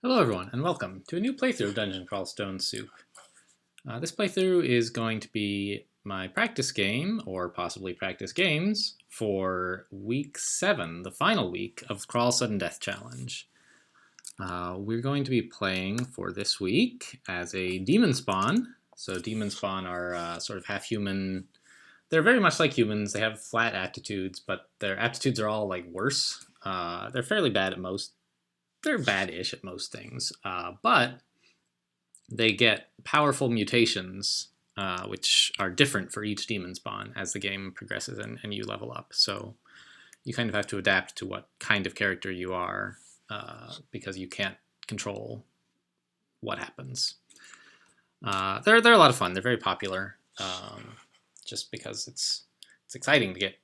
Hello everyone, and welcome to a new playthrough of Dungeon Crawl Stone Soup. This playthrough is going to be my practice game, or possibly practice games, for week 7, the final week of Crawl Sudden Death Challenge. We're going to be playing for this week as a demon spawn. So demon spawn are sort of half-human. They're very much like humans. They have flat attitudes, but their aptitudes are all like worse. They're fairly bad at most. They're bad-ish at most things, but they get powerful mutations, which are different for each demon spawn as the game progresses and you level up. So you kind of have to adapt to what kind of character you are, because you can't control what happens. They're a lot of fun. They're very popular, just because it's exciting to get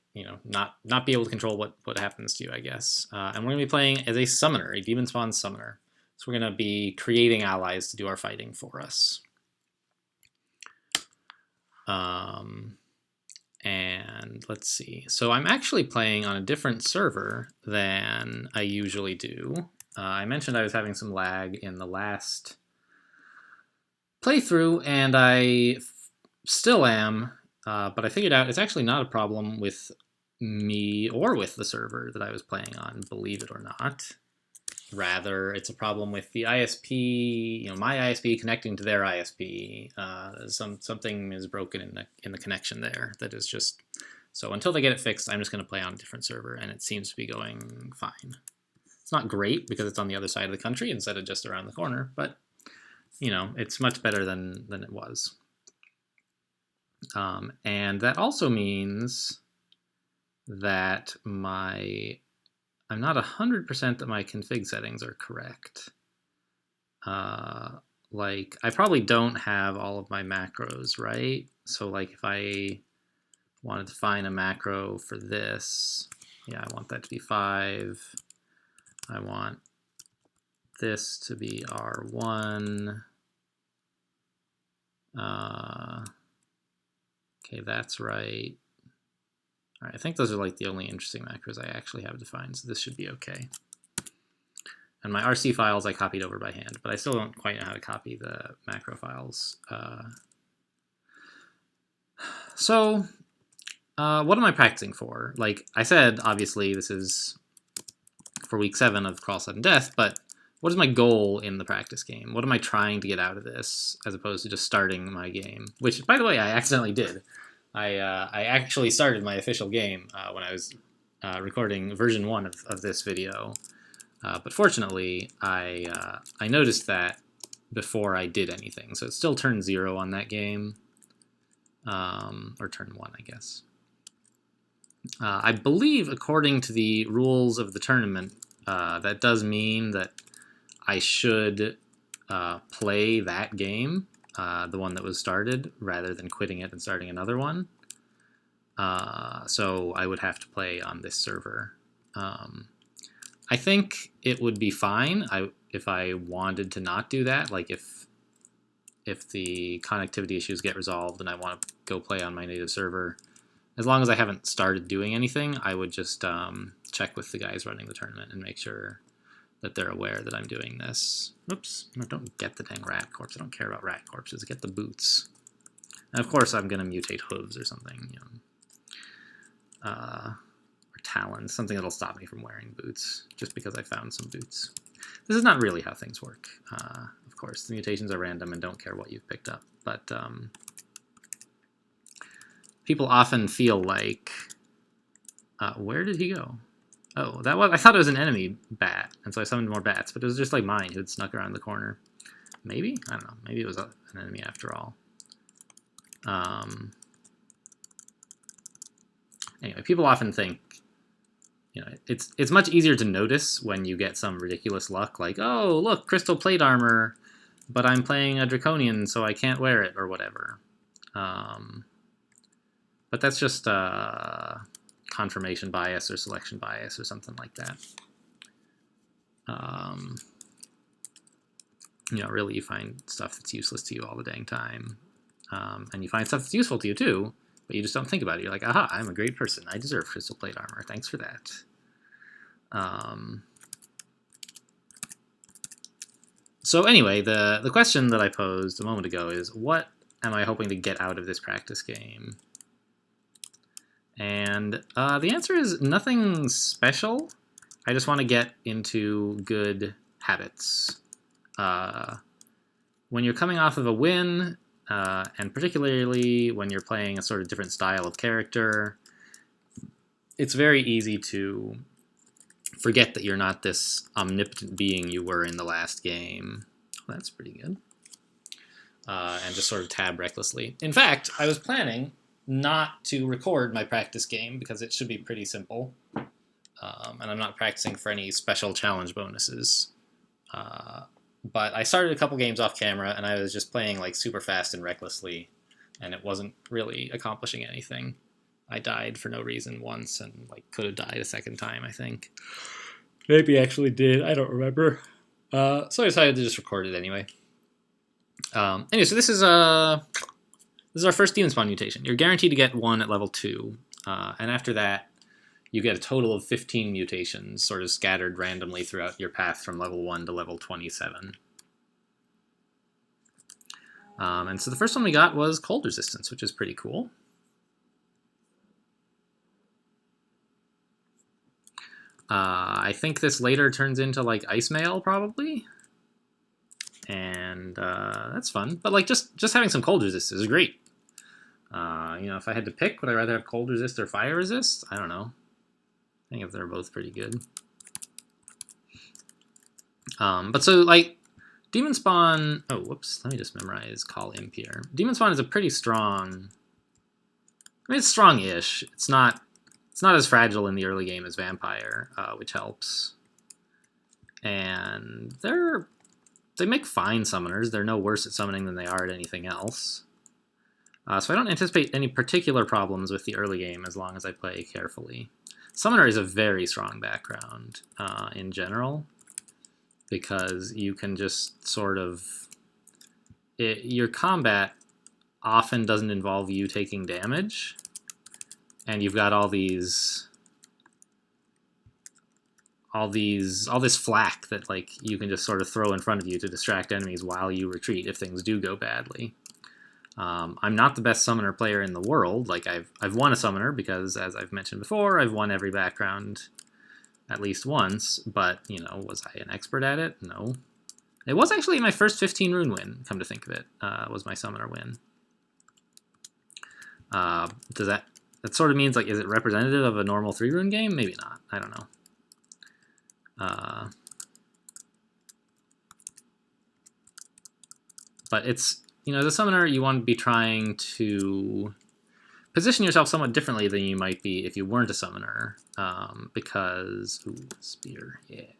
not be able to control what happens to you, I guess. And we're going to be playing as a summoner, a demon spawn summoner. So we're going to be creating allies to do our fighting for us. And let's see. So I'm actually playing on a different server than I usually do. I mentioned I was having some lag in the last playthrough, and I still am. But I figured out it's actually not a problem with me or with the server that I was playing on, believe it or not. Rather, it's a problem with the ISP, my ISP connecting to their ISP. Something is broken in the connection there. That is just so until they get it fixed, I'm just going to play on a different server, and it seems to be going fine. It's not great because it's on the other side of the country instead of just around the corner, but it's much better than it was. And that also means that I'm not 100% that my config settings are correct. Like, I probably don't have all of my macros, right? So, like, if I wanted to find a macro for this, yeah, I want that to be 5. I want this to be R1. Okay, that's right. All right, I think those are like the only interesting macros I actually have defined, so this should be okay. And my RC files I copied over by hand, but I still don't quite know how to copy the macro files. So what am I practicing for? Like I said, obviously this is for week 7 of Crawl Sudden Death, but what is my goal in the practice game? What am I trying to get out of this, as opposed to just starting my game? Which, by the way, I accidentally did. I actually started my official game when I was recording version 1 of this video. But fortunately, I noticed that before I did anything. So it still turned 0 on that game. Or turn 1, I guess. I believe, according to the rules of the tournament, that does mean that I should play that game, the one that was started, rather than quitting it and starting another one. So I would have to play on this server. I think it would be fine if I wanted to not do that. Like if the connectivity issues get resolved and I want to go play on my native server, as long as I haven't started doing anything, I would just check with the guys running the tournament and make sure that they're aware that I'm doing this. Oops, no, don't get the dang rat corpse. I don't care about rat corpses. Get the boots. And of course I'm going to mutate hooves or something, or talons, something that'll stop me from wearing boots, just because I found some boots. This is not really how things work. Of course, the mutations are random and don't care what you've picked up, but people often feel like, where did he go? Oh, I thought it was an enemy bat, and so I summoned more bats, but it was just like mine who had snuck around the corner. Maybe? I don't know. Maybe it was an enemy after all. Anyway, people often think, it's much easier to notice when you get some ridiculous luck, like, oh, look, crystal plate armor, but I'm playing a draconian, so I can't wear it, or whatever. But that's just confirmation bias or selection bias or something like that. Really, you find stuff that's useless to you all the dang time. And you find stuff that's useful to you too, but you just don't think about it. You're like, aha, I'm a great person. I deserve crystal plate armor. Thanks for that. So anyway, the question that I posed a moment ago is, what am I hoping to get out of this practice game? And the answer is nothing special. I just want to get into good habits. When you're coming off of a win, and particularly when you're playing a sort of different style of character, it's very easy to forget that you're not this omnipotent being you were in the last game. Well, that's pretty good. And just sort of tab recklessly. In fact, I was planning not to record my practice game because it should be pretty simple. And I'm not practicing for any special challenge bonuses. But I started a couple games off camera, and I was just playing like super fast and recklessly, and it wasn't really accomplishing anything. I died for no reason once, and like could have died a second time, I think. Maybe actually did. I don't remember. So I decided to just record it anyway. Anyway, so this is our first demon spawn mutation. You're guaranteed to get one at level 2, and after that, you get a total of 15 mutations, sort of scattered randomly throughout your path from level 1 to level 27. And so the first one we got was cold resistance, which is pretty cool. I think this later turns into like ice mail probably, and that's fun. But like just having some cold resist is great. You know, if I had to pick, would I rather have cold resist or fire resist? I don't know. I think if they're both pretty good. But so like demon spawn. Oh, whoops. Let me just memorize call imp here. Demon spawn is a pretty strong. I mean, it's strong-ish. It's not as fragile in the early game as Vampire, which helps. And they make fine summoners. They're no worse at summoning than they are at anything else. So I don't anticipate any particular problems with the early game as long as I play carefully. Summoner is a very strong background in general, because you can just sort of... your combat often doesn't involve you taking damage, and you've got all this flak that like you can just sort of throw in front of you to distract enemies while you retreat if things do go badly. I'm not the best summoner player in the world. Like I've won a summoner because, as I've mentioned before, I've won every background at least once. But you know, was I an expert at it? No. It was actually my first 15 rune win. Come to think of it, was my summoner win. Does that sort of means like, is it representative of a normal 3 rune game? Maybe not. I don't know. But it's, you know, as a summoner, you want to be trying to position yourself somewhat differently than you might be if you weren't a summoner, because... Ooh, spear, yeah.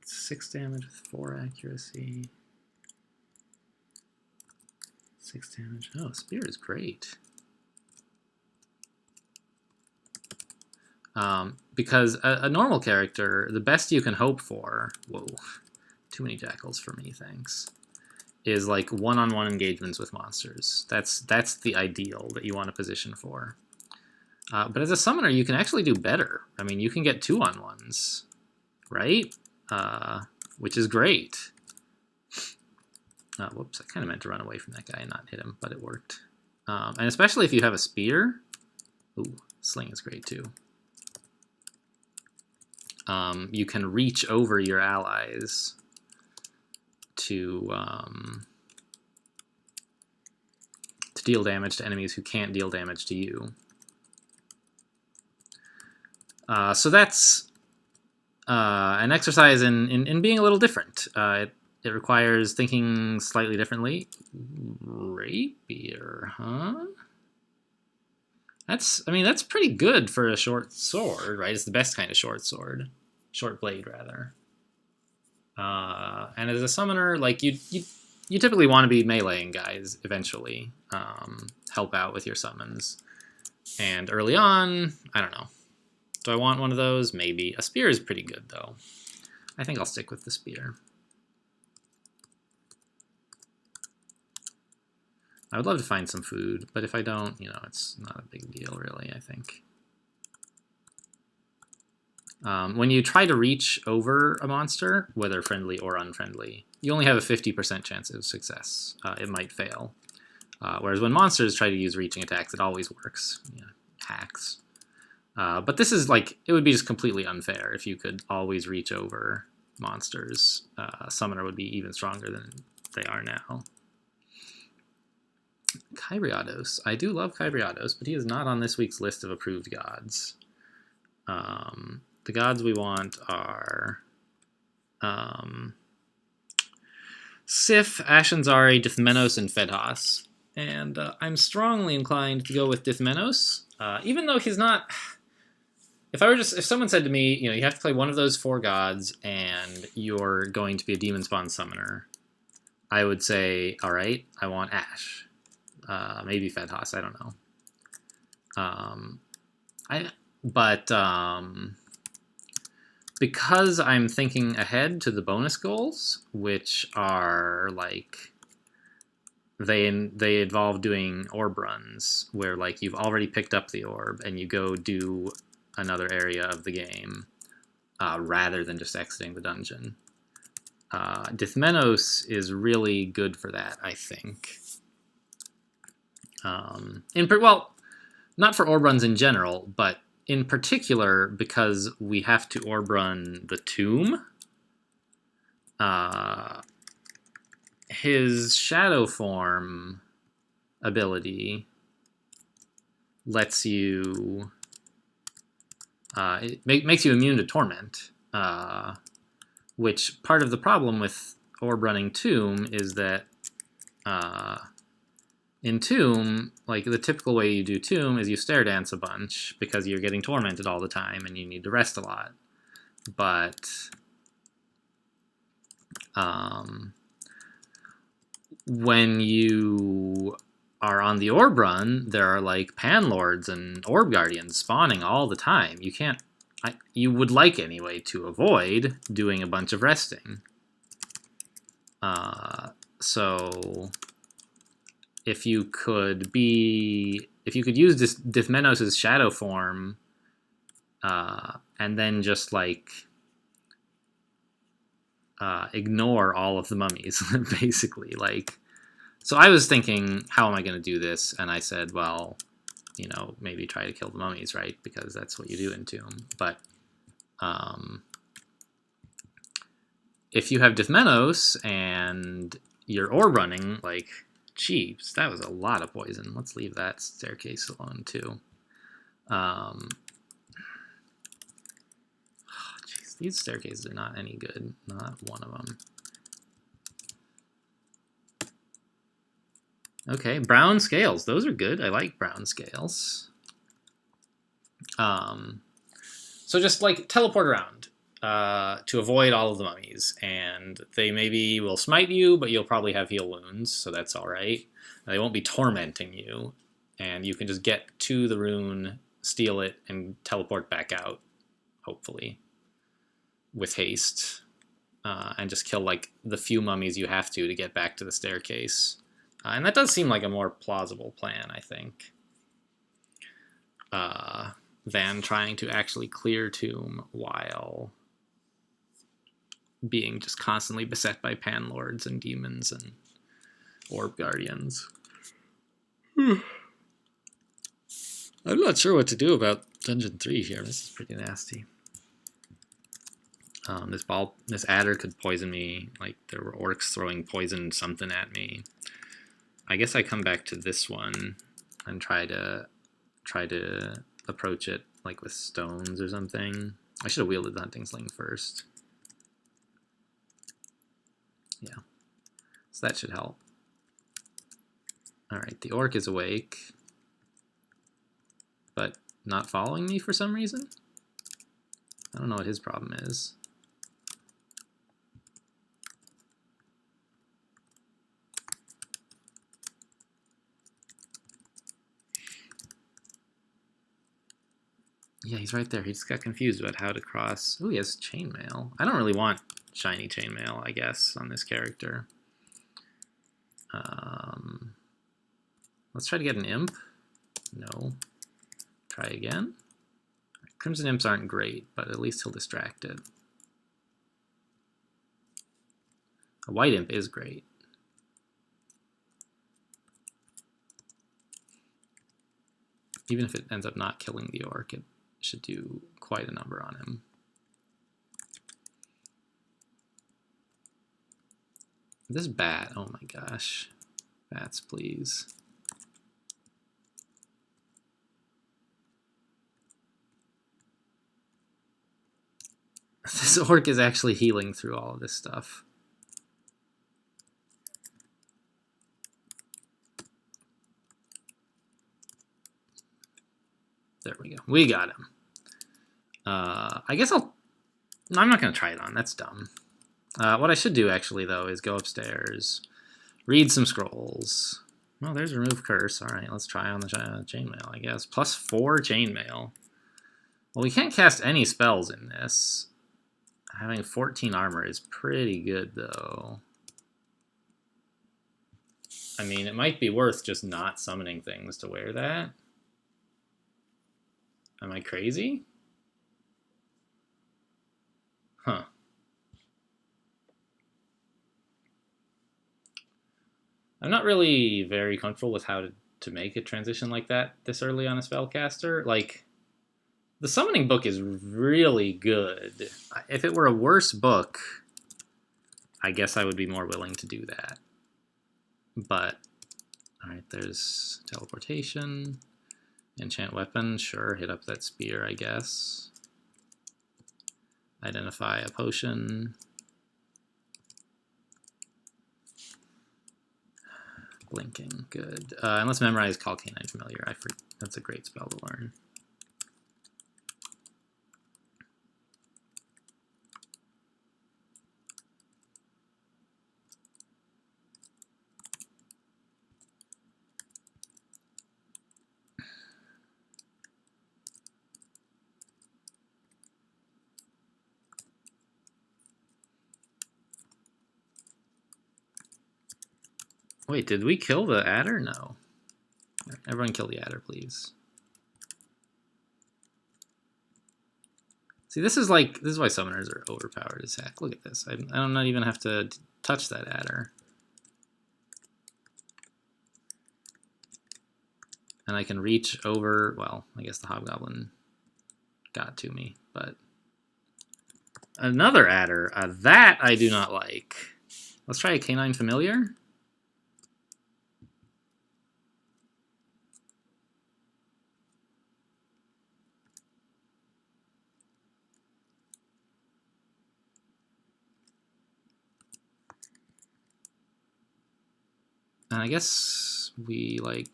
6 damage with 4 accuracy. 6 damage. Oh, spear is great. Because a normal character, the best you can hope for... Whoa, too many jackals for me, thanks. Is like one-on-one engagements with monsters. That's the ideal that you want to position for. But as a summoner, you can actually do better. I mean, you can get 2-on-1s, right? Which is great. Whoops, I kind of meant to run away from that guy and not hit him, but it worked. And especially if you have a spear. Ooh, sling is great too. You can reach over your allies to deal damage to enemies who can't deal damage to you. So that's an exercise in being a little different. It requires thinking slightly differently. Rapier, huh? I mean, that's pretty good for a short sword, right? It's the best kind of short sword. Short blade, rather. And as a summoner, like, you typically want to be meleeing guys eventually. Help out with your summons. And early on, I don't know. Do I want one of those? Maybe. A spear is pretty good, though. I think I'll stick with the spear. I would love to find some food, but if I don't, you know, it's not a big deal, really, I think. When you try to reach over a monster, whether friendly or unfriendly, you only have a 50% chance of success. It might fail. Whereas when monsters try to use reaching attacks, it always works. Yeah, hacks. But this is like, it would be just completely unfair if you could always reach over monsters. Summoner would be even stronger than they are now. Kyriados. I do love Kyriados, but he is not on this week's list of approved gods. The gods we want are Sif, Ashanzari, Dithmenos, and Fedhas. And I'm strongly inclined to go with Dithmenos, even though he's not. If someone said to me, you have to play one of those 4 gods and you're going to be a demon spawn summoner, I would say, all right, I want Ash, maybe Fedhas, I don't know. Because I'm thinking ahead to the bonus goals, which are like they involve doing orb runs where like you've already picked up the orb and you go do another area of the game rather than just exiting the dungeon. Dithmenos is really good for that, I think. Well, not for orb runs in general, but in particular because we have to orb run the tomb. His shadow form ability lets you it makes you immune to torment, which part of the problem with orb running tomb is that in tomb, like the typical way you do tomb is you stare dance a bunch because you're getting tormented all the time and you need to rest a lot. But when you are on the orb run, there are like panlords and orb guardians spawning all the time. You would like anyway to avoid doing a bunch of resting. So if you could use Dithmenos' shadow form and then just like ignore all of the mummies, basically. So I was thinking, how am I going to do this? And I said, well, maybe try to kill the mummies, right? Because that's what you do in Tomb. But if you have Dithmenos and you're orb running, jeez, that was a lot of poison. Let's leave that staircase alone, too. These staircases are not any good. Not one of them. Okay, brown scales. Those are good. I like brown scales. So just teleport around to avoid all of the mummies. And they maybe will smite you, but you'll probably have heal wounds, so that's all right. They won't be tormenting you. And you can just get to the rune, steal it, and teleport back out, hopefully, with haste. And just kill the few mummies you have to get back to the staircase. And that does seem like a more plausible plan, I think, than trying to actually clear Tomb while being just constantly beset by panlords and demons and orb guardians. I'm not sure what to do about Dungeon 3 here. This is pretty nasty. This adder could poison me. There were orcs throwing poison something at me. I guess I come back to this one and try to approach it with stones or something. I should have wielded the hunting sling first. Yeah, so that should help. All right, the orc is awake, but not following me for some reason. I don't know what his problem is. Yeah, he's right there. He just got confused about how to cross. Ooh, he has chainmail. I don't really want shiny chainmail, I guess, on this character. Let's try to get an imp. No. Try again. Crimson Imps aren't great, but at least he'll distract it. A White Imp is great. Even if it ends up not killing the Orc, it should do quite a number on him. This bat, oh my gosh. Bats, please. This Orc is actually healing through all of this stuff. There we go. We got him. I guess I'm not going to try it on. That's dumb. What I should do, actually, though, is go upstairs, read some scrolls. Well, there's Remove Curse. All right, let's try on the Chainmail, I guess. +4 Chainmail. Well, we can't cast any spells in this. Having 14 armor is pretty good, though. I mean, it might be worth just not summoning things to wear that. Am I crazy? Huh. I'm not really very comfortable with how to make a transition like that this early on a spellcaster. Like, the summoning book is really good. If it were a worse book, I guess I would be more willing to do that. But, alright, there's teleportation. Enchant weapon, sure, hit up that spear, I guess. Identify a potion. Blinking, good. And let's memorize Call Canine Familiar. That's a great spell to learn. Wait, did we kill the adder? No. Everyone kill the adder, please. See, this is why summoners are overpowered as heck. Look at this. I don't not even have to touch that adder. And I can reach over, well, I guess the hobgoblin got to me, but another adder. That I do not like. Let's try a canine familiar. And I guess we, like,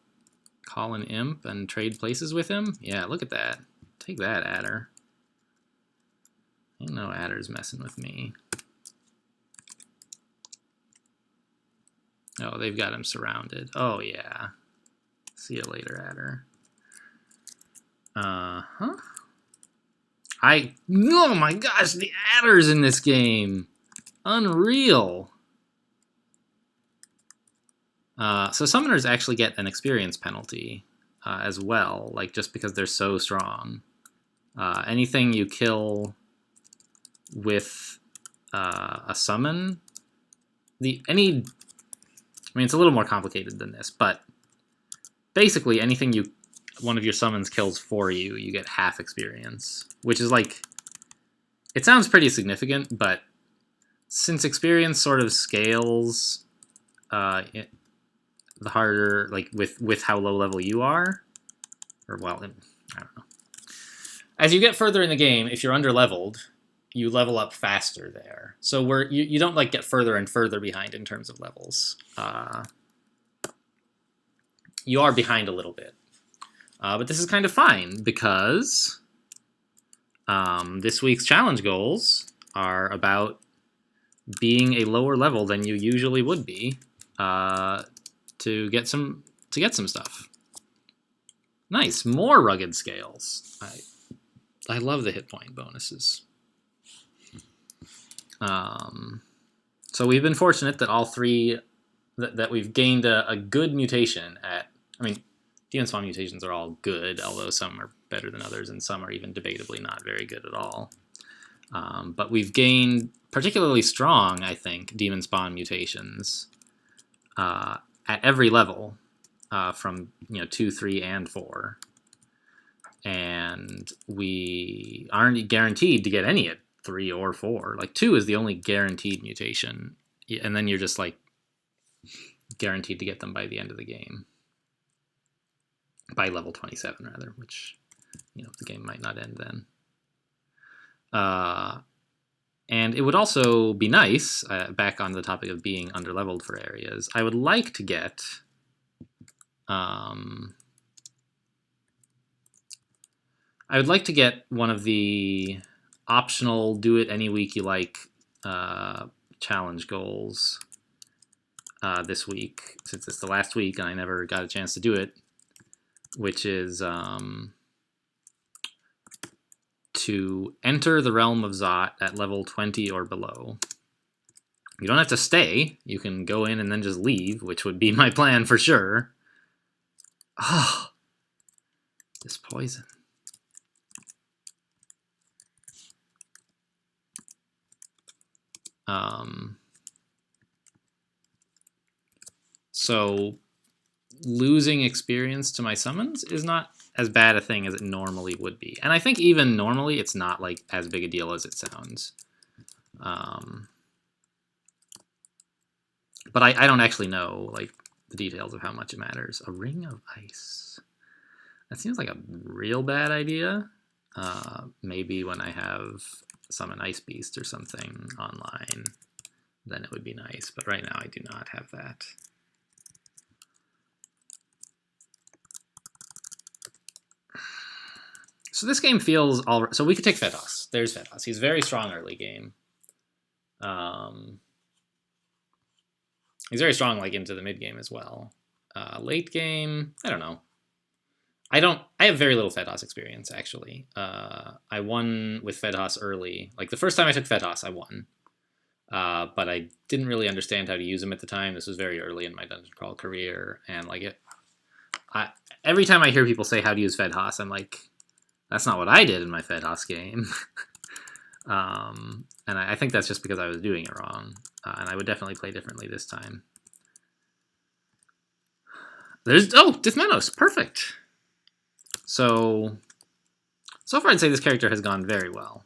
call an imp and trade places with him? Yeah, look at that. Take that, adder. Ain't no adders messing with me. Oh, they've got him surrounded. Oh, yeah. See you later, adder. Uh-huh. Oh my gosh, the adders in this game! Unreal! So summoners actually get an experience penalty as well, like just because they're so strong. Anything you kill with a summon, I mean, it's a little more complicated than this, but basically anything one of your summons kills for you, you get half experience, which is like, it sounds pretty significant, but since experience sort of scales the harder, like with how low level you are, or well, I don't know. As you get further in the game, if you're under leveled, you level up faster there. So you don't like get further and further behind in terms of levels. You are behind a little bit, but this is kind of fine because this week's challenge goals are about being a lower level than you usually would be. To get some stuff. Nice, more rugged scales. I love the hit point bonuses. So we've been fortunate that all three that we've gained a good mutation at. I mean, Demon Spawn mutations are all good, although some are better than others, and some are even debatably not very good at all. But we've gained particularly strong, I think, demon spawn mutations at every level, from 2, 3, and 4. And we aren't guaranteed to get any at 3 or 4. Like 2 is the only guaranteed mutation, and then you're just like guaranteed to get them by the end of the game, by level 27 rather, which the game might not end then. And it would also be nice, back on the topic of being underleveled for areas, I would like to get one of the optional do it any week you like challenge goals this week, since it's the last week and I never got a chance to do it, which is to enter the realm of Zot at level 20 or below. You don't have to stay. You can go in and then just leave, which would be my plan for sure. Oh, this poison. So losing experience to my summons is not as bad a thing as it normally would be. And I think even normally it's not like as big a deal as it sounds. But I don't actually know like the details of how much it matters. A ring of ice. That seems like a real bad idea. Maybe when I have summon Ice Beast or something online, then it would be nice. But right now I do not have that. So this game feels all right. So we could take Fedos. There's Fedos. He's very strong early game. He's very strong like into the mid game as well. Late game, I don't know. I have very little Fedos experience actually. I won with Fedos early. Like the first time I took Fedos, I won. But I didn't really understand how to use him at the time. This was very early in my dungeon crawl career, and like every time I hear people say how to use Fedos, I'm like, that's not what I did in my Fedos game. And I think that's just because I was doing it wrong. And I would definitely play differently this time. Dithmenos, perfect. So far I'd say this character has gone very well.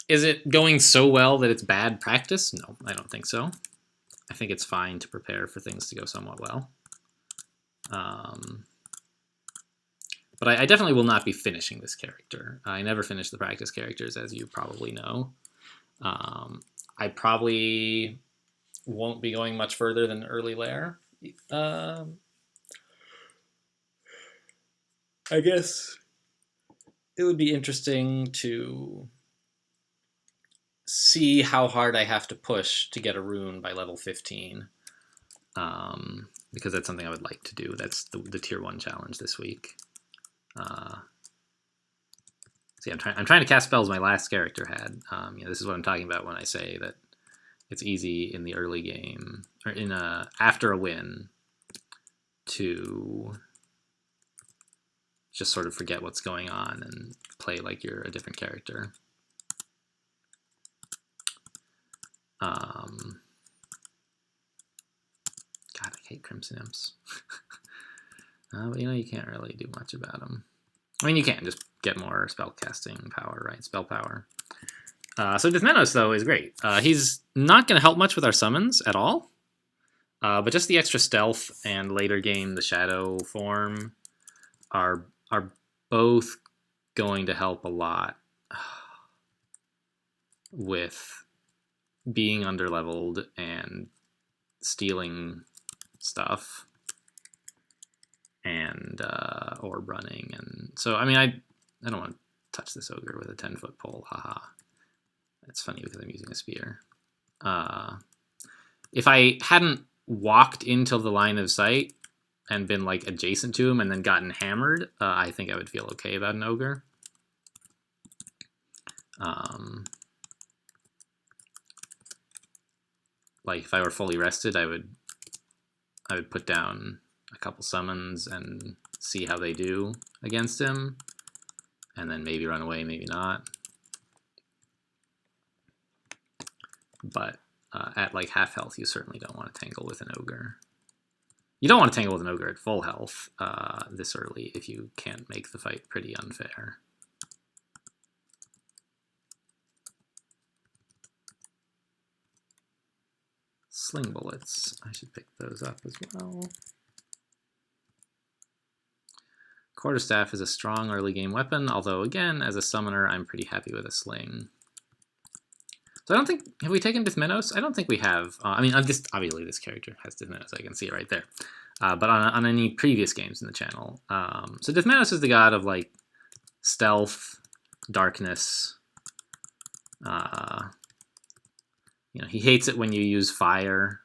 Is it going so well that it's bad practice? No, I don't think so. I think it's fine to prepare for things to go somewhat well. But I definitely will not be finishing this character. I never finish the practice characters, as you probably know. I probably won't be going much further than early lair. I guess it would be interesting to see how hard I have to push to get a rune by level 15. Because that's something I would like to do. That's the tier 1 challenge this week. See, I'm trying to cast spells my last character had. This is what I'm talking about when I say that it's easy in the early game or after a win to just sort of forget what's going on and play like you're a different character. God, I hate Crimson Imps. But you can't really do much about them. I mean, you can just get more spellcasting power, right? Spell power. So Dithmenos, though, is great. He's not going to help much with our summons at all. But just the extra stealth and later game, the shadow form, are both going to help a lot with being underleveled and stealing stuff and orb running. And so, I mean, I don't want to touch this ogre with a 10-foot pole. Haha. It's funny because I'm using a spear. If I hadn't walked into the line of sight and been like adjacent to him and then gotten hammered, I think I would feel okay about an ogre. Like if I were fully rested, I would put down a couple summons and see how they do against him, and then maybe run away, maybe not. But at like half health, you certainly don't want to tangle with an ogre. You don't want to tangle with an ogre at full health this early if you can't make the fight pretty unfair. Sling bullets. I should pick those up as well. Quarterstaff is a strong early game weapon, although again, as a summoner, I'm pretty happy with a sling. So I don't think, have we taken Dithmenos? I don't think we have. I mean, obviously this character has Dithmenos, I can see it right there. But on any previous games in the channel. So Dithmenos is the god of like stealth, darkness. You know, he hates it when you use fire.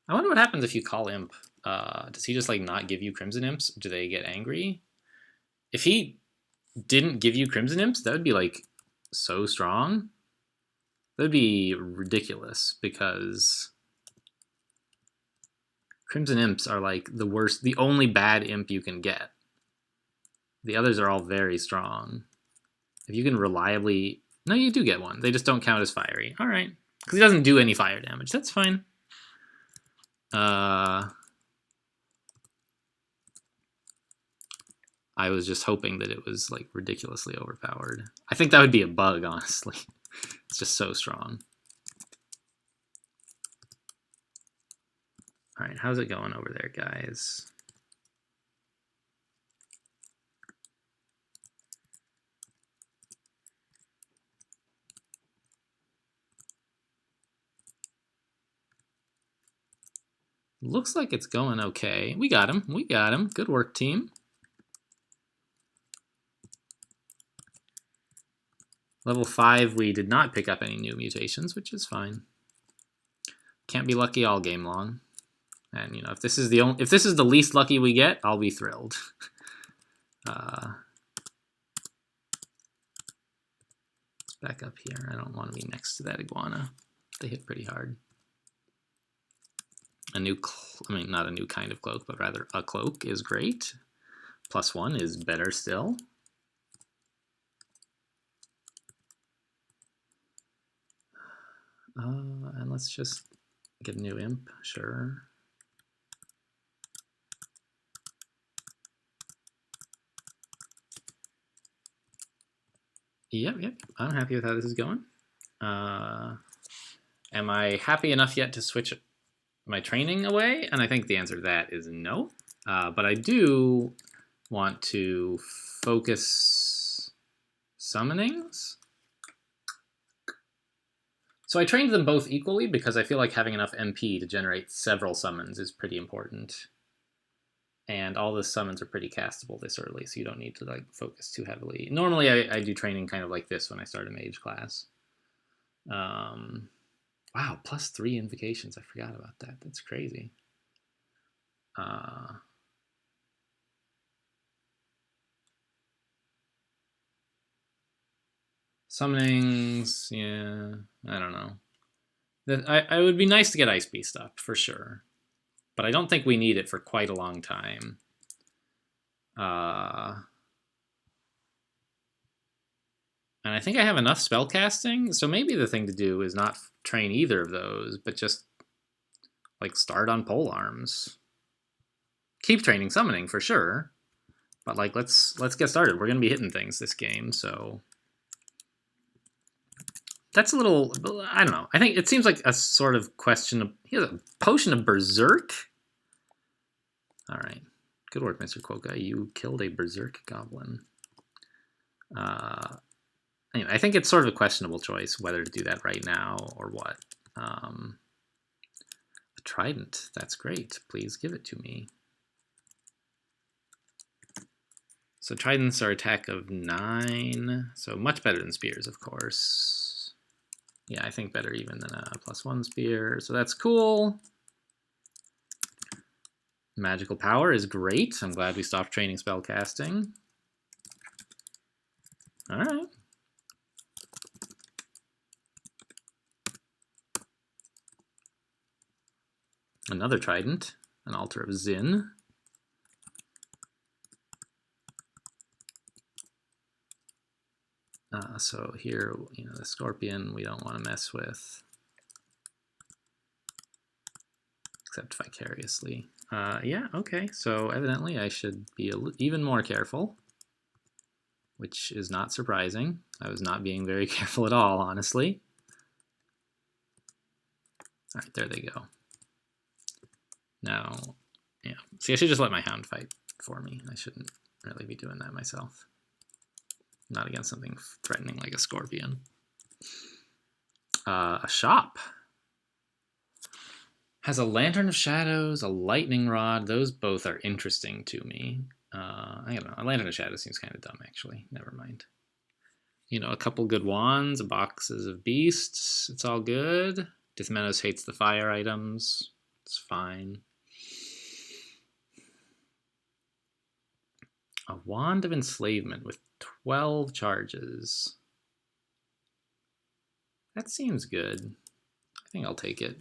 I wonder what happens if you call Imp. Does he just like not give you Crimson Imps? Do they get angry? If he didn't give you Crimson Imps, that would be like so strong. That would be ridiculous because Crimson Imps are like the worst, the only bad imp you can get. The others are all very strong. If you can reliably... No, you do get one. They just don't count as fiery. All right. Because he doesn't do any fire damage. That's fine. I was just hoping that it was like ridiculously overpowered. I think that would be a bug, honestly. It's just so strong. All right, how's it going over there, guys? Looks like it's going okay. We got him. We got him. Good work, team. Level 5, we did not pick up any new mutations, which is fine. Can't be lucky all game long. And you know, if this is the least lucky we get, I'll be thrilled. Let's back up here. I don't want to be next to that iguana. They hit pretty hard. A new, I mean, not a new kind of cloak, but rather a cloak is great. +1 is better still. And let's just get a new imp, sure. Yep, I'm happy with how this is going. Am I happy enough yet to switch my training away? And I think the answer to that is no. But I do want to focus summonings. So I trained them both equally because I feel like having enough MP to generate several summons is pretty important. And all the summons are pretty castable this early, so you don't need to like focus too heavily. Normally I do training kind of like this when I start a mage class. Wow, +3 invocations. I forgot about that. That's crazy. Summonings, yeah, I don't know. I would be nice to get Ice Beast up, for sure. But I don't think we need it for quite a long time. And I think I have enough spellcasting, so maybe the thing to do is not train either of those, but just like start on polearms. Keep training summoning for sure, but like let's get started. We're gonna be hitting things this game, so that's a little, I don't know. I think it seems like a sort of question of, he has a potion of Berserk? All right, good work, Mr. Quokka. You killed a Berserk goblin. Anyway, I think it's sort of a questionable choice whether to do that right now or what. A trident, that's great. Please give it to me. So tridents are attack of 9, so much better than spears, of course. Yeah, I think better even than a +1 spear, so that's cool. Magical power is great. I'm glad we stopped training spellcasting. All right. Another trident. an altar of Zin. So here, the Scorpion we don't want to mess with, except vicariously. Yeah, okay, so evidently I should be even more careful, which is not surprising. I was not being very careful at all, honestly. All right, there they go. Now, yeah. See, I should just let my hound fight for me. I shouldn't really be doing that myself. Not against something threatening like a Scorpion. A shop. Has a Lantern of Shadows, a Lightning Rod. Those both are interesting to me. I don't know. A Lantern of Shadows seems kind of dumb, actually. Never mind. A couple good wands, boxes of beasts. It's all good. Dithmenos hates the fire items. It's fine. A Wand of Enslavement with 12 charges. That seems good. I think I'll take it.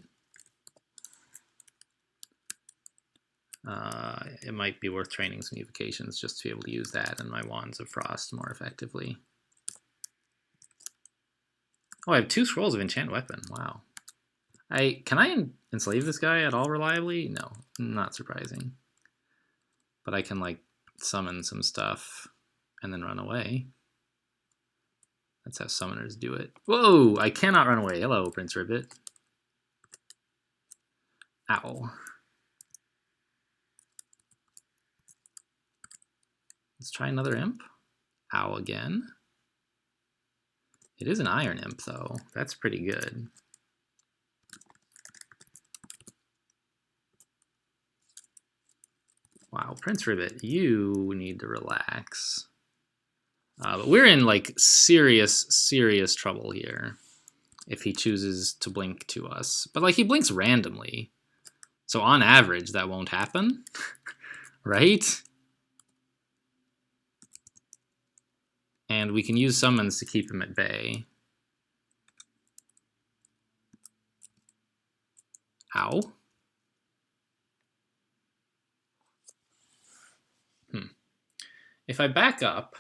It might be worth training some evocations just to be able to use that and my Wands of Frost more effectively. Oh, I have 2 scrolls of Enchant Weapon. Wow. Can I enslave this guy at all reliably? No, not surprising. But I can, like, summon some stuff and then run away. That's how summoners do it. Whoa! I cannot run away. Hello, Prince Ribbit. Ow. Let's try another imp. Ow again. It is an iron imp, though. That's pretty good. Wow, Prince Ribbit, you need to relax. But we're in, like, serious, serious trouble here if he chooses to blink to us. But, like, he blinks randomly. So on average, that won't happen, right? And we can use summons to keep him at bay. Ow. If I back up...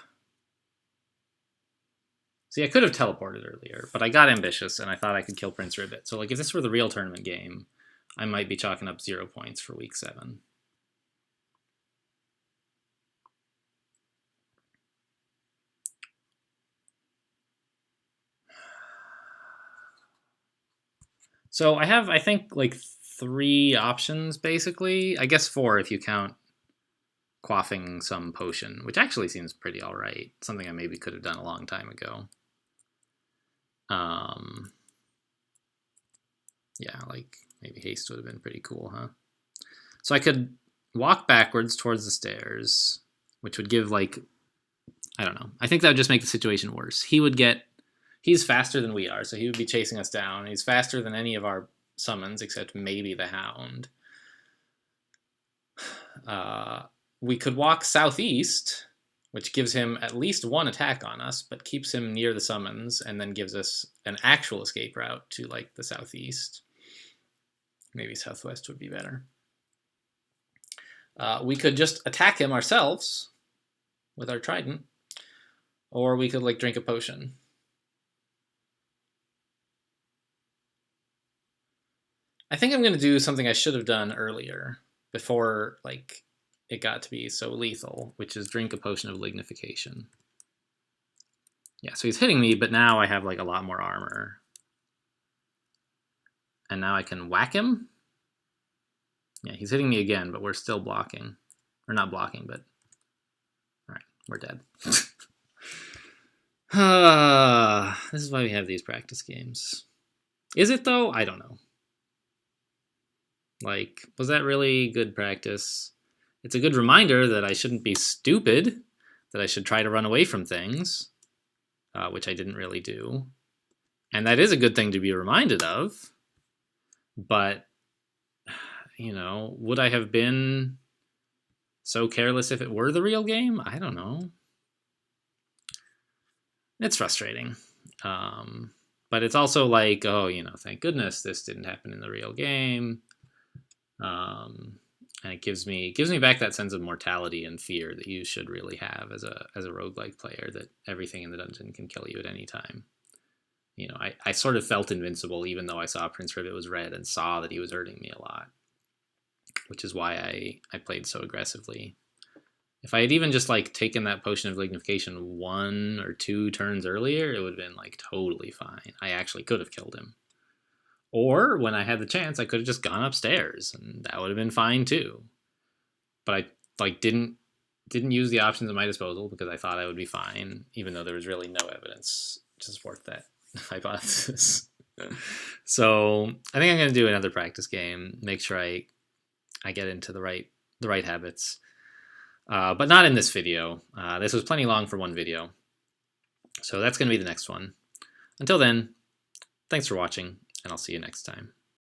See, I could have teleported earlier, but I got ambitious and I thought I could kill Prince Ribbit. So, like, if this were the real tournament game, I might be chalking up 0 points for week 7. So I have, I think, like 3 options, basically. I guess 4 if you count quaffing some potion, which actually seems pretty all right. Something I maybe could have done a long time ago. Yeah, like maybe haste would have been pretty cool, huh? So I could walk backwards towards the stairs, which would give, like, I don't know. I think that would just make the situation worse. He's faster than we are, so he would be chasing us down. He's faster than any of our summons, except maybe the Hound. We could walk southeast, which gives him at least 1 attack on us, but keeps him near the summons, and then gives us an actual escape route to, like, the southeast. Maybe southwest would be better. We could just attack him ourselves with our trident, or we could, like, drink a potion. I think I'm going to do something I should have done earlier, before, like, it got to be so lethal, which is drink a potion of lignification. Yeah, so he's hitting me, but now I have, like, a lot more armor. And now I can whack him. Yeah, he's hitting me again, but we're still blocking. Or not blocking, but... Alright, we're dead. This is why we have these practice games. Is it, though? I don't know. Like, was that really good practice? It's a good reminder that I shouldn't be stupid, that I should try to run away from things, which I didn't really do. And that is a good thing to be reminded of. But, would I have been so careless if it were the real game? I don't know. It's frustrating. But it's also like, oh, thank goodness this didn't happen in the real game. and it gives me back that sense of mortality and fear that you should really have as a roguelike player, that everything in the dungeon can kill you at any time. You know, I sort of felt invincible even though I saw Prince Rivet was red and saw that he was hurting me a lot, which is why I played so aggressively. If I had even just like taken that potion of lignification 1 or 2 turns earlier, it would have been like totally fine. I actually could have killed him. Or when I had the chance, I could have just gone upstairs, and that would have been fine too. But I like didn't use the options at my disposal because I thought I would be fine, even though there was really no evidence to support that hypothesis. So I think I'm going to do another practice game, make sure I get into the right habits, but not in this video. This was plenty long for one video, so that's going to be the next one. Until then, thanks for watching, and I'll see you next time.